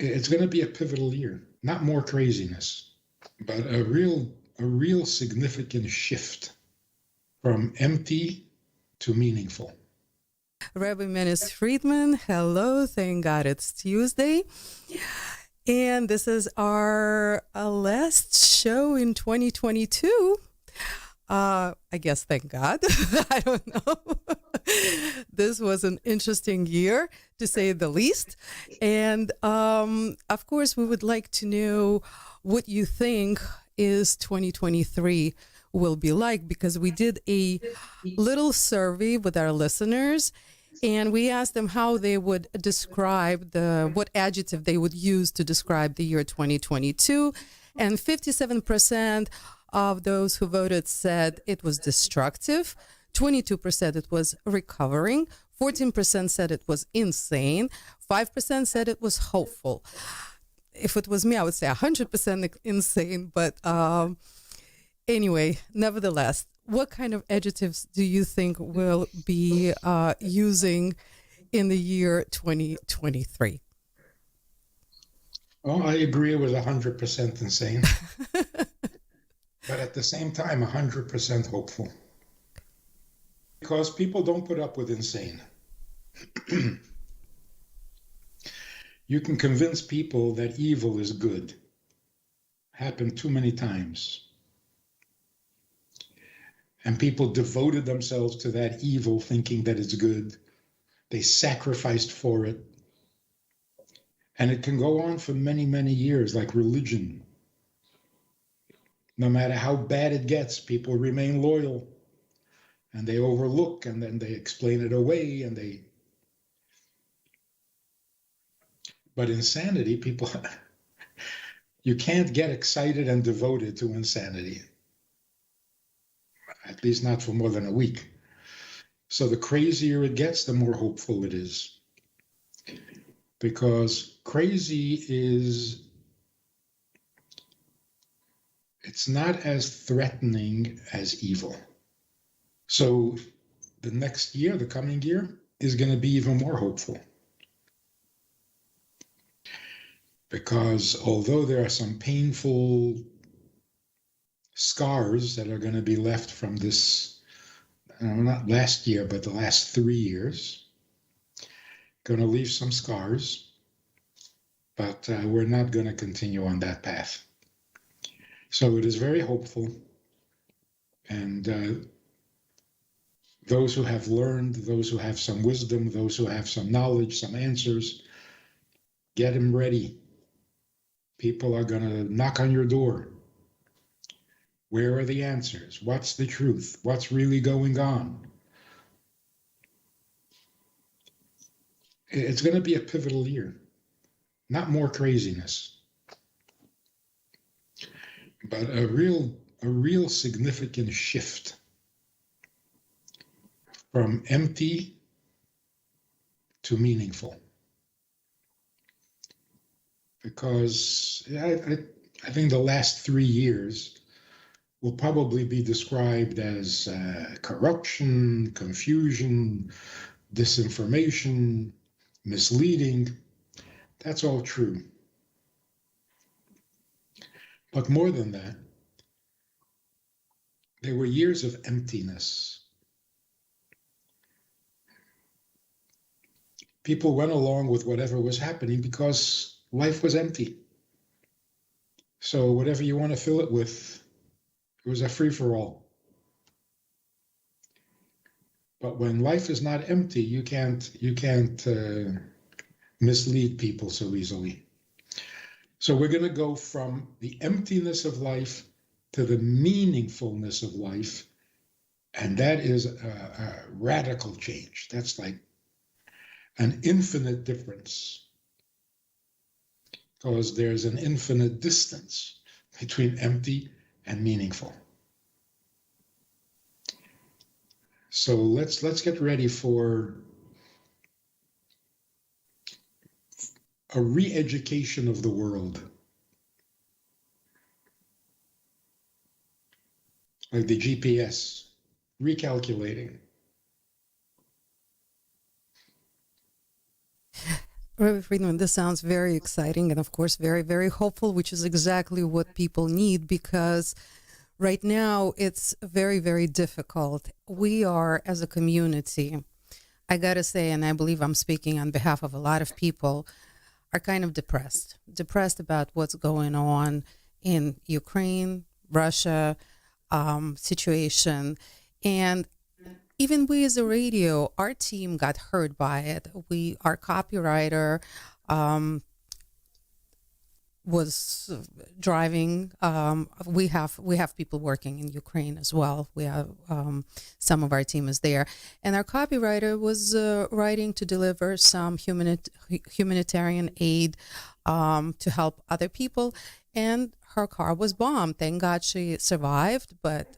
It's going to be a pivotal year, not more craziness, but a real significant shift from empty to meaningful. Rabbi Manis Friedman, hello. Thank God it's Tuesday. And this is our last show in 2022. I guess, thank God. I don't know. This was an interesting year, to say the least. And of course, we would like to know what you think is 2023 will be like, because we did a little survey with our listeners. And we asked them how they would describe what adjective they would use to describe the year 2022. And 57% of those who voted said it was destructive. 22% it was recovering. 14% said it was insane. 5% said it was hopeful. If it was me, I would say 100% insane. But anyway, nevertheless, what kind of adjectives do you think we'll be using in the year 2023? Well, I agree it was 100% insane, but at the same time, 100% hopeful. Because people don't put up with insane. You can convince people that evil is good. Happened too many times. And people devoted themselves to that evil, thinking that it's good. They sacrificed for it. And it can go on for many, many years, like religion. No matter how bad it gets, people remain loyal. And they overlook, and then they explain it away, But insanity, people, you can't get excited and devoted to insanity. At least not for more than a week. So the crazier it gets, the more hopeful it is. Because crazy it's not as threatening as evil. So the next year, the coming year, is going to be even more hopeful. Because although there are some painful scars that are going to be left from this, not last year, but the last 3 years, going to leave some scars, but we're not going to continue on that path. So it is very hopeful. And those who have learned, those who have some wisdom, those who have some knowledge, some answers, get them ready. People are going to knock on your door. Where are the answers? What's the truth? What's really going on? It's going to be a pivotal year. Not more craziness, but a real significant shift from empty to meaningful. Because I think the last 3 years will probably be described as corruption, confusion, disinformation, misleading. That's all true. But more than that, there were years of emptiness. People went along with whatever was happening because life was empty. So whatever you want to fill it with, it was a free-for-all. But when life is not empty, you can't mislead people so easily. So we're going to go from the emptiness of life to the meaningfulness of life, and that is a radical change. That's like an infinite difference, because there's an infinite distance between empty and meaningful. So let's get ready for a re-education of the world. Like the GPS, recalculating. Rabbi Friedman, this sounds very exciting and, of course, very, very hopeful, which is exactly what people need because right now it's very, very difficult. We are, as a community, I got to say, and I believe I'm speaking on behalf of a lot of people, are kind of depressed about what's going on in Ukraine, Russia situation. And even we as a radio, our team got hurt by it. Our copywriter was driving. We have people working in Ukraine as well. We have some of our team is there, and our copywriter was writing to deliver some humanitarian aid to help other people, and her car was bombed. Thank God she survived, but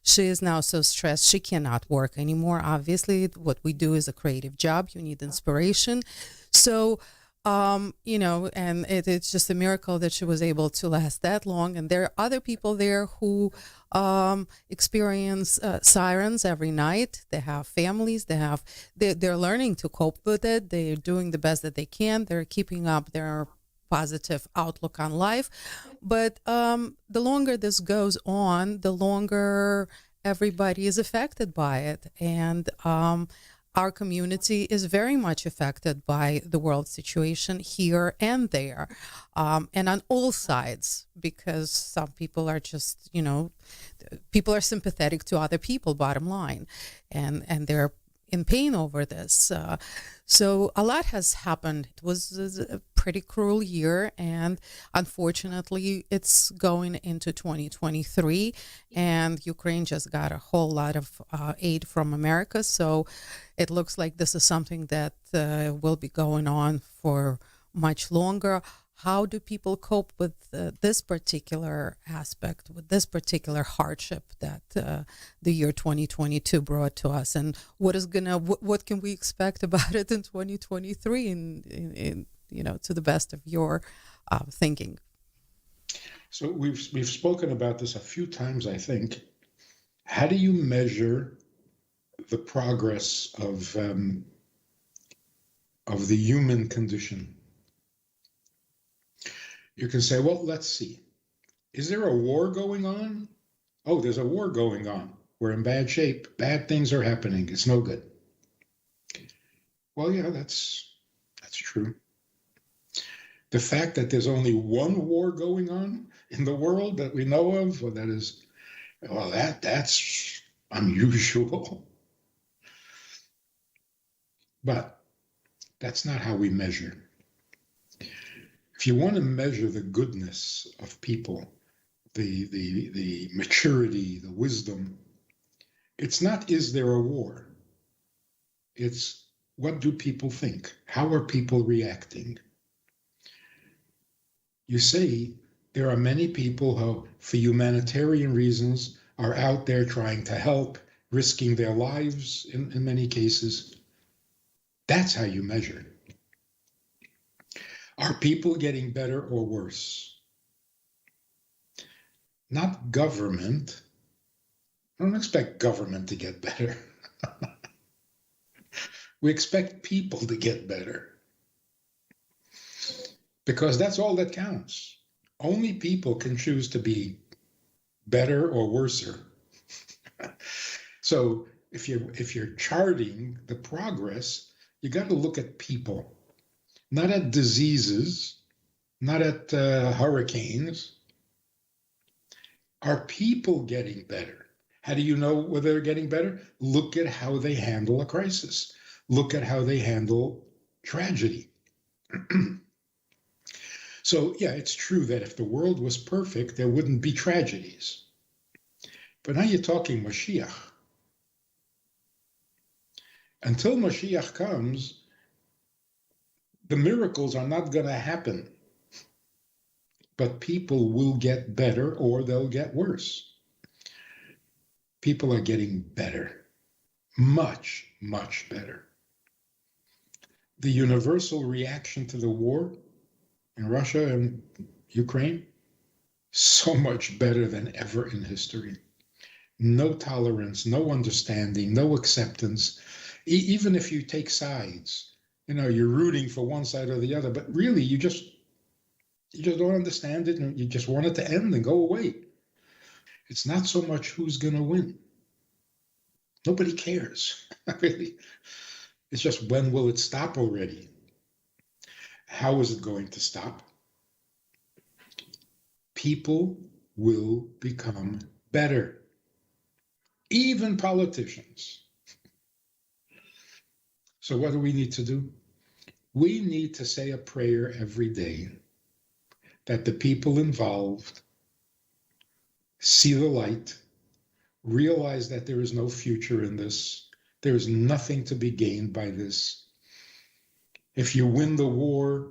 she is now so stressed she cannot work anymore. Obviously, what we do is a creative job. You need inspiration, so. And it's just a miracle that she was able to last that long. And there are other people there who experience sirens every night. They have families. They're learning to cope with it. They're doing the best that they can. They're keeping up their positive outlook on life. But the longer this goes on, the longer everybody is affected by it. And our community is very much affected by the world situation here and there, and on all sides, because some people are just, people are sympathetic to other people, bottom line, and they're in pain over this. So a lot has happened. It was a pretty cruel year, and unfortunately, it's going into 2023, and Ukraine just got a whole lot of aid from America. So it looks like this is something that will be going on for much longer. How do people cope with this particular aspect, with this particular hardship that the year 2022 brought to us, and what can we expect about it in 2023? In to the best of your thinking. So we've spoken about this a few times, I think. How do you measure the progress of the human condition? You can say, well, let's see. Is there a war going on? Oh, there's a war going on. We're in bad shape. Bad things are happening. It's no good. Well, yeah, that's true. The fact that there's only one war going on in the world that we know of, that's unusual. But that's not how we measure. If you want to measure the goodness of people, the maturity, the wisdom, it's not, is there a war? It's, what do people think? How are people reacting? You see, there are many people who, for humanitarian reasons, are out there trying to help, risking their lives in many cases. That's how you measure. Are people getting better or worse? Not government. I don't expect government to get better. We expect people to get better. Because that's all that counts. Only people can choose to be better or worser. So if you're charting the progress, you got to look at people. Not at diseases, not at hurricanes. Are people getting better? How do you know whether they're getting better? Look at how they handle a crisis. Look at how they handle tragedy. So, yeah, it's true that if the world was perfect, there wouldn't be tragedies. But now you're talking Mashiach. Until Mashiach comes, the miracles are not going to happen, but people will get better or they'll get worse. People are getting better, much, much better. The universal reaction to the war in Russia and Ukraine, so much better than ever in history. No tolerance, no understanding, no acceptance. Even if you take sides, You're rooting for one side or the other, but really you just don't understand it, and you just want it to end and go away. It's not so much who's going to win. Nobody cares, really. It's just, when will it stop already? How is it going to stop? People will become better. Even politicians. So what do we need to do? We need to say a prayer every day that the people involved see the light, realize that there is no future in this. There is nothing to be gained by this. If you win the war,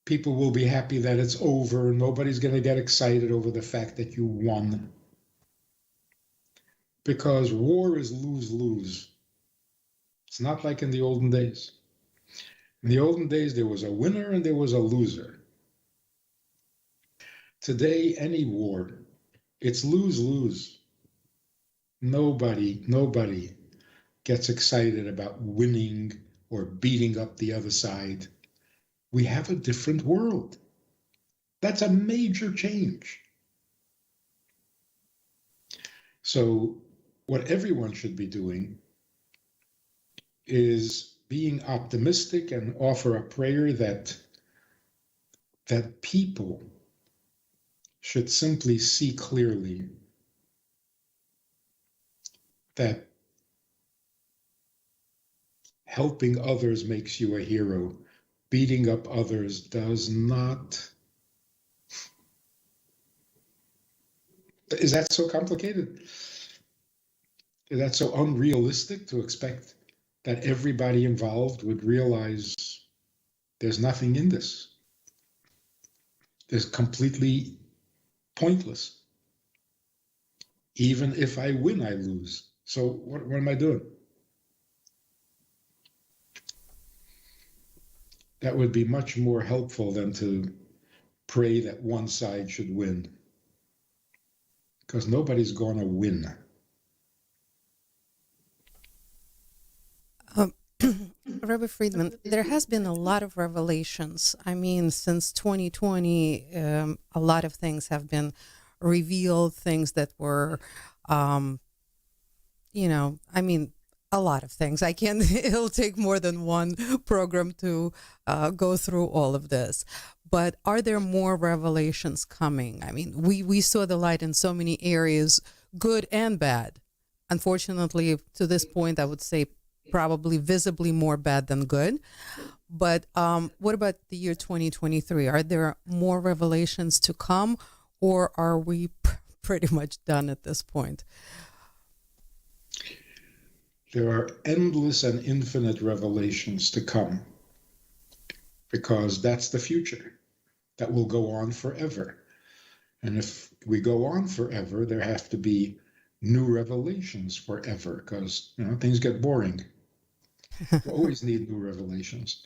people will be happy that it's over. Nobody's going to get excited over the fact that you won. Because war is lose-lose. It's not like in the olden days. In the olden days, there was a winner and there was a loser. Today, any war, it's lose-lose. Nobody gets excited about winning or beating up the other side. We have a different world. That's a major change. So what everyone should be doing is being optimistic and offer a prayer that people should simply see clearly that helping others makes you a hero. Beating up others does not. Is that so complicated? Is that so unrealistic to expect that everybody involved would realize there's nothing in this? It's completely pointless. Even if I win, I lose. So what am I doing? That would be much more helpful than to pray that one side should win. Because nobody's going to win. Rabbi Friedman, there has been a lot of revelations. I mean, since 2020, a lot of things have been revealed, things that were, a lot of things. I can't, it'll take more than one program to go through all of this. But are there more revelations coming? I mean, we saw the light in so many areas, good and bad. Unfortunately, to this point, I would say probably visibly more bad than good. But what about the year 2023? Are there more revelations to come, or are we pretty much done at this point? There are endless and infinite revelations to come, because that's the future. That will go on forever. And if we go on forever, there have to be new revelations forever, because things get boring. You always need new revelations.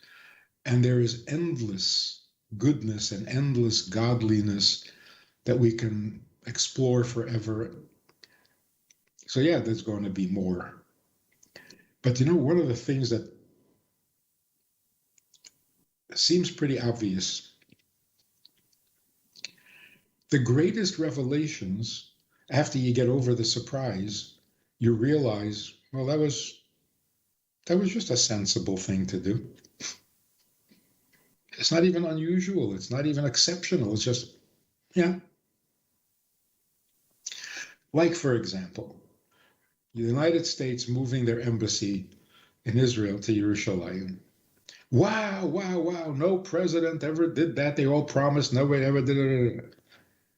And there is endless goodness and endless godliness that we can explore forever. So yeah, there's going to be more. But one of the things that seems pretty obvious, the greatest revelations, after you get over the surprise, you realize, well, that was just a sensible thing to do. It's not even unusual. It's not even exceptional. It's just, yeah. Like, for example, the United States moving their embassy in Israel to Jerusalem. Wow, wow, wow. No president ever did that. They all promised. Nobody ever did it.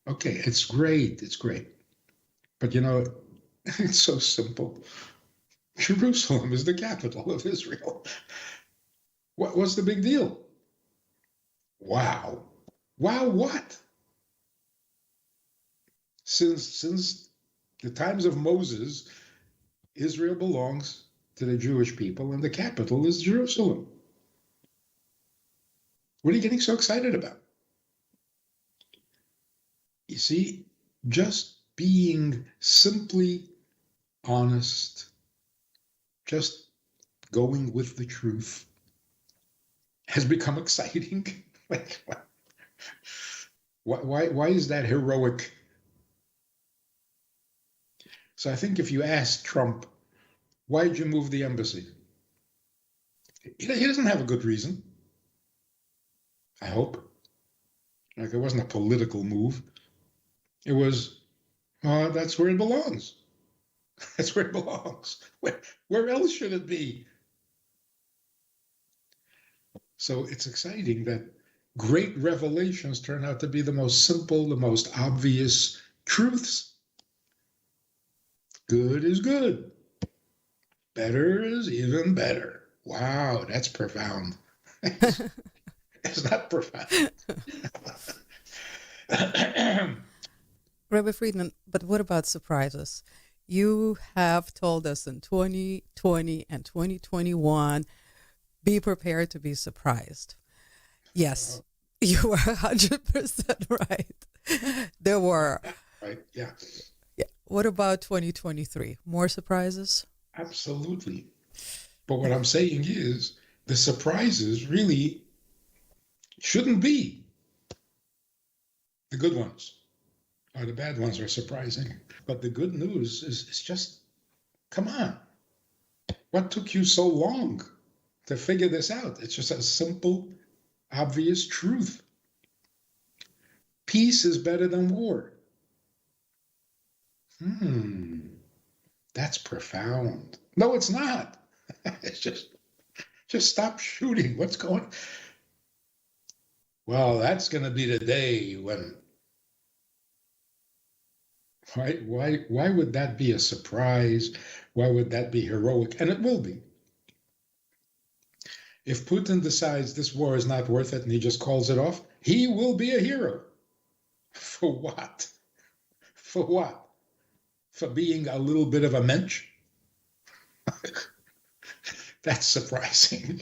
Okay, it's great. It's great. But it's so simple. Jerusalem is the capital of Israel. What's the big deal? Wow. Wow, what? Since the times of Moses, Israel belongs to the Jewish people, and the capital is Jerusalem. What are you getting so excited about? You see, just being simply honest, just going with the truth, has become exciting. Like, why is that heroic? So I think if you ask Trump, why did you move the embassy? He doesn't have a good reason, I hope. Like, it wasn't a political move. It was, that's where it belongs. That's where it belongs. Where else should it be? So it's exciting that great revelations turn out to be the most simple, the most obvious truths. Good is good. Better is even better. Wow, that's profound. It's not profound. Rabbi Friedman, but what about surprises? You have told us in 2020 and 2021, be prepared to be surprised. Yes, you are 100% right. There were. Right, yeah. Yeah. What about 2023? More surprises? Absolutely. But what I'm saying is the surprises really shouldn't be the good ones, or the bad ones are surprising. But the good news is just, come on. What took you so long to figure this out? It's just a simple, obvious truth. Peace is better than war. That's profound. No, it's not. It's just stop shooting. What's going? Well, that's going to be the day when. Right? Why would that be a surprise? Why would that be heroic? And it will be. If Putin decides this war is not worth it and he just calls it off, he will be a hero. For what? For what? For being a little bit of a mensch? That's surprising.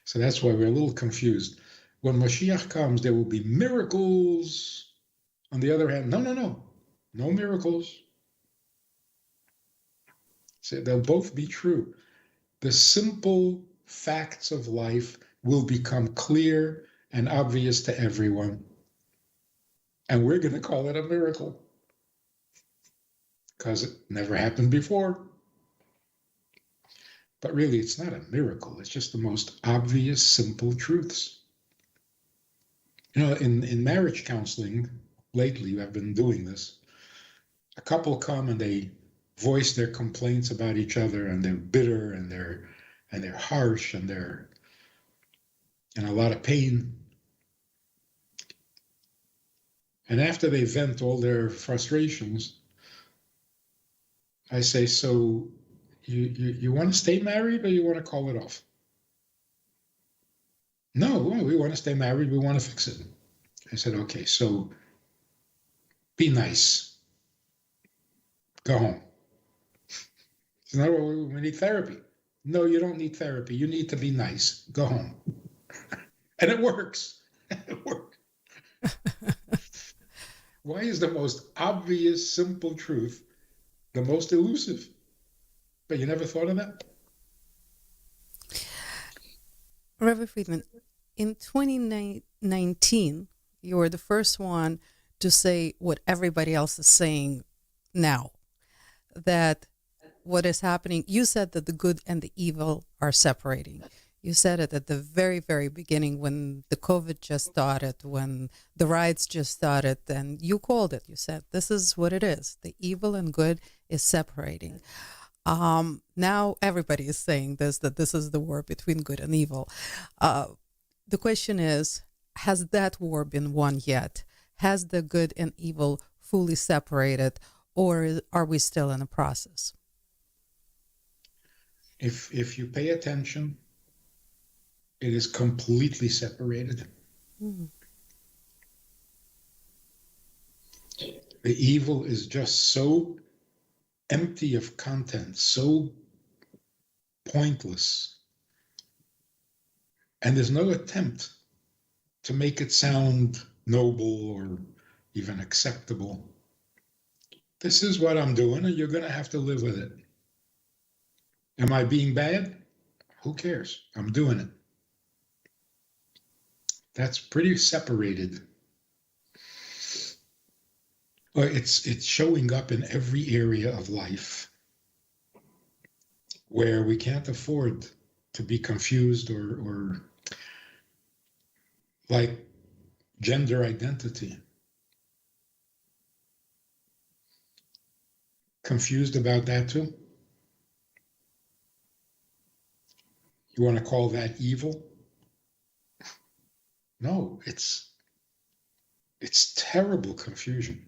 So that's why we're a little confused. When Mashiach comes, there will be miracles. On the other hand, no miracles. So they'll both be true. The simple facts of life will become clear and obvious to everyone. And we're going to call it a miracle because it never happened before. But really, it's not a miracle. It's just the most obvious, simple truths. You know, in marriage counseling, lately I've been doing this. A couple come and they voice their complaints about each other, and they're bitter and they're harsh and they're in a lot of pain. And after they vent all their frustrations, I say, so you want to stay married or you want to call it off? No, we want to stay married. We want to fix it. I said, okay, so be nice. Go home. He said, no, we need therapy. No, you don't need therapy. You need to be nice. Go home. And it works. It works. Why is the most obvious, simple truth the most elusive? But you never thought of that? Rabbi Friedman, in 2019, you were the first one to say what everybody else is saying now, that what is happening, you said that the good and the evil are separating. You said it at the very, very beginning when the COVID just started, when the riots just started, and you called it. You said, this is what it is. The evil and good is separating. Now everybody is saying this, that this is the war between good and evil. The question is, has that war been won yet? Has the good and evil fully separated, or are we still in a process? If you pay attention, it is completely separated. Mm-hmm. The evil is just so empty of content, so pointless. And there's no attempt to make it sound noble or even acceptable. This is what I'm doing, and you're going to have to live with it. Am I being bad? Who cares? I'm doing it. That's pretty separated. It's showing up in every area of life where we can't afford to be confused or like gender identity. Confused about that too? You want to call that evil? No, it's terrible confusion,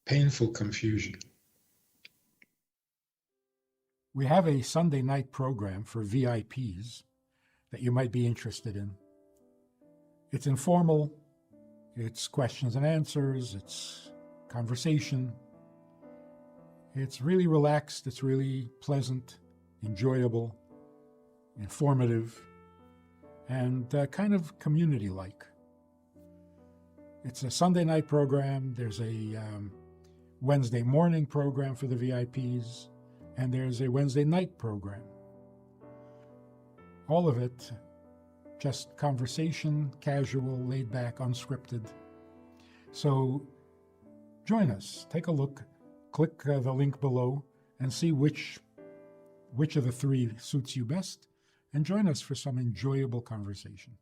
painful confusion. We have a Sunday night program for VIPs that you might be interested in. It's informal, it's questions and answers, it's conversation. It's really relaxed, it's really pleasant, enjoyable, informative, and kind of community-like. It's a Sunday night program. There's a Wednesday morning program for the VIPs, and there's a Wednesday night program. All of it just conversation, casual, laid back, unscripted. So join us, take a look, click the link below and see which of the three suits you best, and join us for some enjoyable conversation.